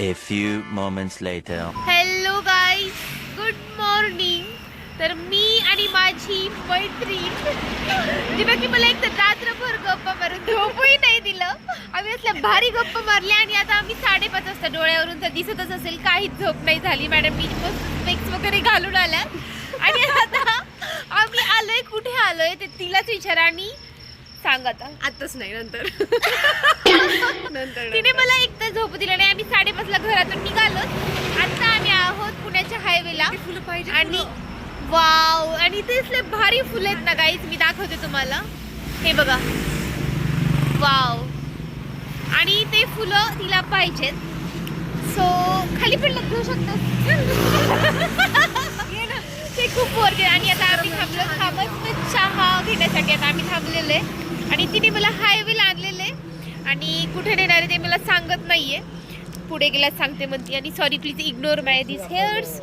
A few moments later. Hello guys, good morning. तर मी आणि माझी मैत्रीण जेव्हा की मला एक तर रात्रभर गप्पा मारून झोपूही नाही दिलं. आम्ही असल्या भारी गप्पा मारल्या आणि आता आम्ही 5:30 वाजता डोळ्यावरून तर दिसतच असेल काहीच झोप नाही झाली. मॅडम मी स्पेक्स वगैरे घालून आल्या आणि आता आम्ही आलोय. कुठे आलोय ते तिलाच विचारा आणि सांग. आता आताच नाही, नंतर तिने मला एक तर झोप दिलं नाही. आम्ही 5:30 ला घरातून निघालो. आता आम्ही आहोत पुण्याच्या हायवेला फुलं पाहिजे आणि वाव, आणि इथे भारी फुलं आहेत ना गाईज, मी दाखवते तुम्हाला. हे बघा, वाव. आणि ते फुलं तिला पाहिजेत. सो खाली पण घेऊ शकतात ते खूप वरती. आणि आता आम्ही थांबलो चहा घेण्यासाठी. आता आम्ही थांबलेलो आहे आणि तिने मला हायवेला आणलेले आणि कुठे नेणार आहे ते मला सांगत नाहीये. पुढे गेल्यास सांगते म्हणते. आणि sorry, please ignore my this hairs.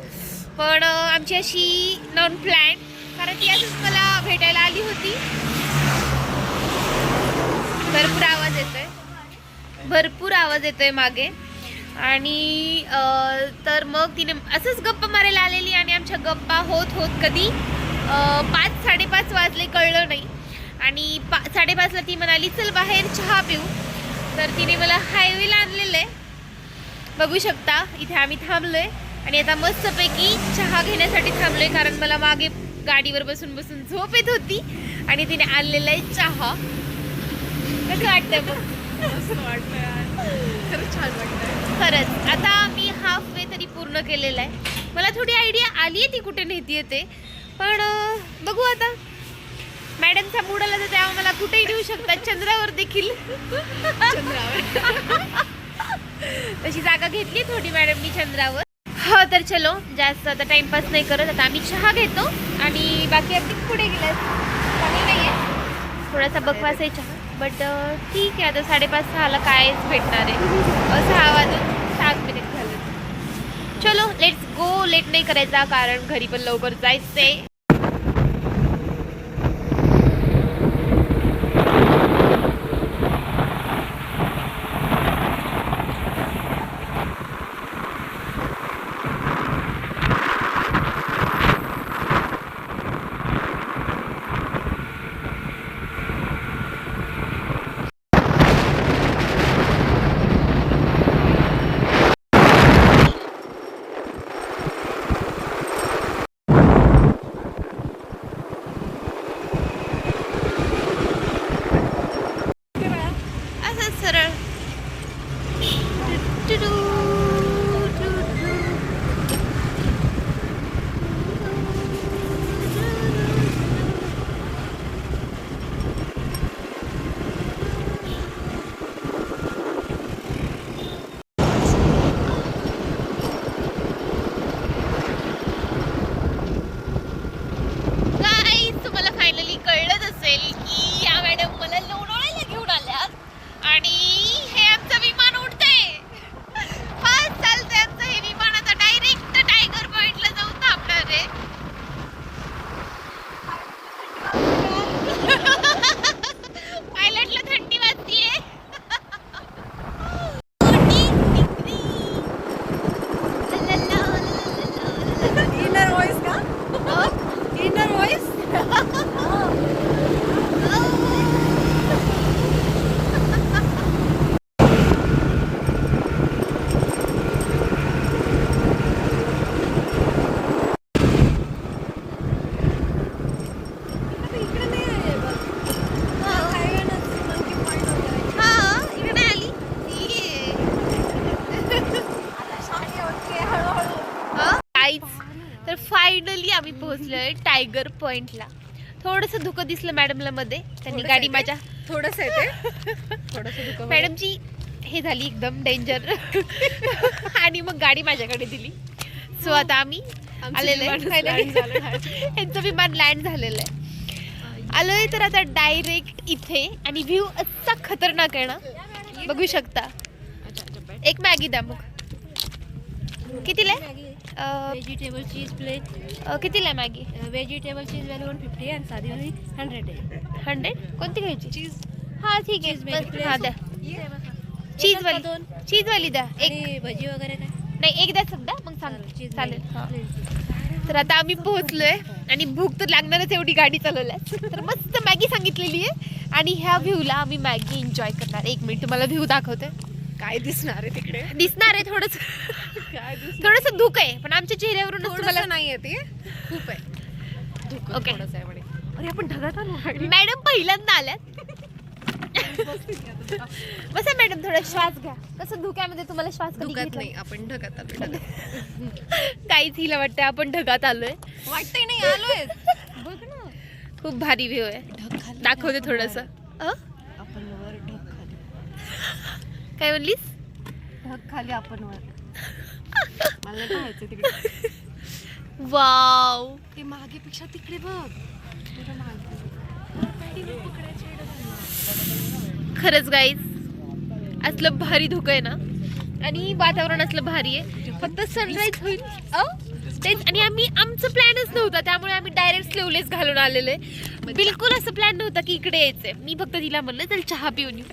पण आमची अशी नॉन प्लॅन, कारण ती असंच मला भेटायला आली होती. भरपूर आवाज येतोय मागे. आणि तर मग तिने असंच गप्पा मारायला आलेली आणि आमच्या गप्पा होत कधी 5-5:30 वाजले कळलं नाही. आणि 5:30 ला ती म्हणाली चल बाहेर चहा पिऊ. तर तिने मला हायवेला आणलेलं आहे, बघू शकता. इथे आम्ही थांबलोय आणि आता मस्तपैकी चहा घेण्यासाठी थांबलोय, कारण मला मागे गाडीवर बसून झोप येत होती. आणि तिने आणलेला आहे चहा. कसं वाटतंय बघ? खरंच छान वाटतंय. खरंच आता मी हाफ वे तरी पूर्ण केलेला आहे. मला थोडी आयडिया आली आहे ती कुठे नेतीये ते, पण बघू आता. मॅडमचा मूड आला तर तेव्हा मला कुठेही नेऊ शकतात, चंद्रावर देखील. तशी जागा घेतली थोडी मॅडमनी चंद्रावर. हो तर चलो, जास्त आता टाइमपास नाही करत. आता आम्ही चहा घेतो आणि बाकी अगदी पुढे गेलं चांगलं नाही आहे, थोडासा बकवास आहे चहा. बट ठीक आहे, आता 5:30-6 कायच भेटणार आहे. 6 वाजून 7 मिनिट झालं. चलो लेट्स गो. लेट नाही करायचा, कारण घरी पण लवकर जायचंय. सरळ तुम्हाला फायनली कळलंच असेल की या मॅडम मला लोणावळ्याला घेऊन आल्या आणि हे आमचं विमान उडतंय. फास्ट चालतंय आमचं हे विमान. आता डायरेक्ट टायगर पॉइंटला जाऊन थांबणार आहे. पायलटला थंडी वाजतीये. इनर व्हॉइस का? Inner voice. तर फायनली आम्ही पोहोचलोय टायगर पॉइंटला. थोडंसं धुकं दिसलं मॅडमला मध्ये, त्यांनी गाडी माझ्या थोडस मॅडमची हे झाली एकदम डेंजर आणि मग गाडी माझ्याकडे दिली. सो आता आम्ही आलेलो आहे, यांचं विमान लँड झालेलं आहे. आलोय तर आता डायरेक्ट इथे. आणि व्ह्यू असा खतरनाक आहे ना, बघू शकता. एक मॅगी द्या मग. कितीला आहे? वेजिटेबल चीज प्लेट कितीला आहे मॅगी? वेजिटेबल चीज वाली 150 आणि साधी वाली 100 आहे. 100 कोणती घ्यायची? चीज. हाँ ठीक है, हाँ द्या. चीजवाली दोन चीजवाली द्या एक. आणि भजी वगैरे काय नाही एक द्या सध्या मग सांग चीज चालेल. हा. तर आता आम्ही पोहोचलोय आणि भूक तर लागणारच एवढी गाडी चालवल्या. तर मस्त मॅगी सांगितलेली आहे आणि ह्या व्ह्यूला आम्ही मॅगी एन्जॉय करणार. एक मिनिट तुम्हाला व्ह्यू दाखवते. काय दिसणार आहे तिकडे दिसणार आहे थोडंसं काय थोडंसं धूक आहे पण आमच्या चेहऱ्यावरून तुम्हाला नाही येते खूप आहे ओके. थोडंसं आहे म्हणे. अरे आपण ढगात आलो मॅडम पहिल्यांदा आल्यात. बसा मॅडम थोडा श्वास घ्या. कसं धुक्यामध्ये तुम्हाला श्वास कधी दुखत घेतला? नाही आपण ढगात आलो काहीच हिला वाटतंय आपण ढगात आलोय. वाटतंय नाही आलोय बघ ना खूप भारी व्ह्यू आहे. ढग खाली दाखवते थोडस. आपण वर ढग खाली काय म्हणलीस? ढग खाली आपण वर मला पाहायचं तिकडे वाव ते मागेपेक्षा तिकडे बघ तुला मागे खरंच गाईज असलं भारी धुकं आहे ना आणि वातावरण असलं भारी आहे. फक्त सनराईज होईल तेच. आणि आम्ही आमचं प्लॅनच नव्हता त्यामुळे आम्ही डायरेक्ट स्लीवलेस घालून आलेले. बिलकुल असं प्लॅन नव्हता की इकडे यायचंय. मी फक्त तिला म्हणलं चल चहा पिऊन येऊ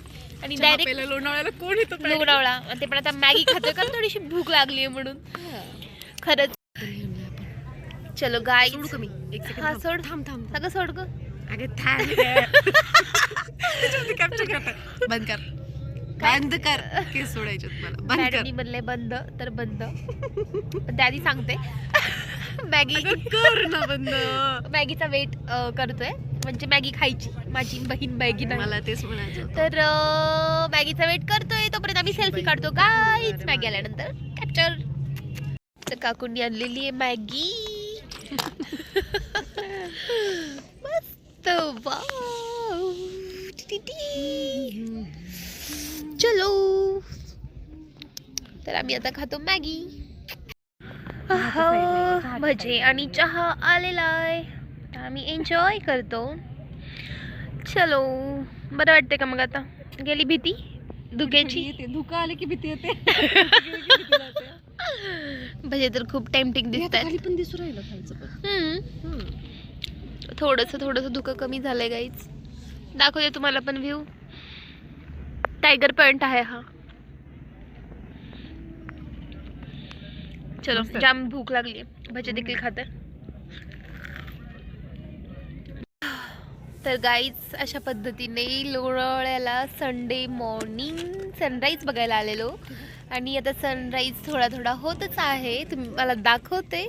आणि डायरेक्ट लोणावळ्याला कोण येतो लोणावळा. आणि ते पण आता मॅगी खातोय कारण थोडीशी भूक लागली आहे म्हणून. खरंच चलो गाईज. सोडू कमी एक सेकंड हा सोड. थांब थांब सगळं सोड ग. अगे थांब कॅप्चर करतात बंद कर बंद कर केस सोडायचे मला बंद कर. मॅडमनी म्हणलंय बंद तर बंद. पण त्याआधी सांगते मॅगी कर ना बंद मॅगीचा वेट करतोय म्हणजे मॅगी खायची. माझी बहीण मॅगी नाही. मला तेच म्हणायचं होतं. तर मॅगीचा वेट करतोय तोपर्यंत आम्ही सेल्फी काढतो गाईज. मॅगी आल्यानंतर कॅप्चर. तर काकूंनी आणलेली आहे मॅगी. मस्त वाव. चलो तर आम्ही आता खातो मॅगी. भजे आणि चहा आलेला आहे. आम्ही एन्जॉय करतो. चलो बरं वाटते का मग आता? गेली भीती धुक्याची? धुकं आले की भीती येते भजे तर खूप टेम्पटिंग दिसतात. खाली पण दिसू राहिलं खायचं पण थोडंसं धुकं कमी झालंय गाईज. दाखवते तुम्हाला पण व्ह्यू. टायगर पॉइंट आहे हा. चलो जाम भूक लागली. भजे देखील खाते. तर गाईज अशा पद्धतीने लोणावळ्याला संडे मॉर्निंग सनराईज बघायला आलेलो आणि आता सनराईज थोडा थोडा होतच आहे. तुम्ही मला दाखवते.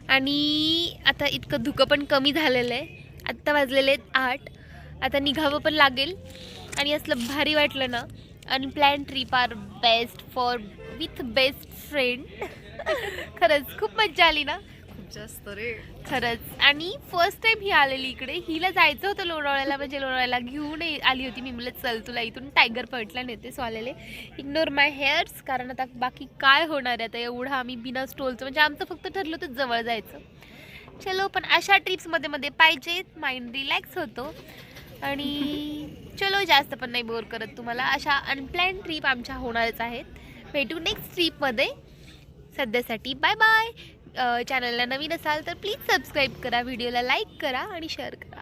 आणि आता इतकं धुकं पण कमी झालेलं आहे. आत्ता वाजलेले आहेत 8. आता निघावं पण लागेल. आणि असलं भारी वाटलं ना. Unplan trip are best for with best friend. खरंच खूप मज्जा आली ना. खूप जास्त रे खरंच. आणि फर्स्ट टाइम ही आलेली इकडे. हिला जायचं होतं लोणावळ्याला म्हणजे लोणावळ्याला घेऊन आली होती. मी म्हणलं चल तुला इथून टायगर पॉइंटला नेते. सो आलेले. इग्नोर माय हेअर्स कारण आता बाकी काय होणार आहे. आता एवढं आम्ही बिना स्टोलचं म्हणजे आमचं फक्त ठरलं तर जवळ जायचं. चलो पण अशा ट्रिप्समध्ये मध्ये पाहिजेत. माइंड रिलॅक्स होतो. आणि चलो जास्त पण नाही बोर करत तुम्हाला. अशा अनप्लॅन ट्रिप आमच्या होणारच आहेत. भेटू नेक्स्ट ट्रिपमध्ये. सध्यासाठी बाय बाय. चॅनलला नवीन असाल तर प्लीज सबस्क्राईब करा. व्हिडिओला लाईक करा आणि शेअर करा.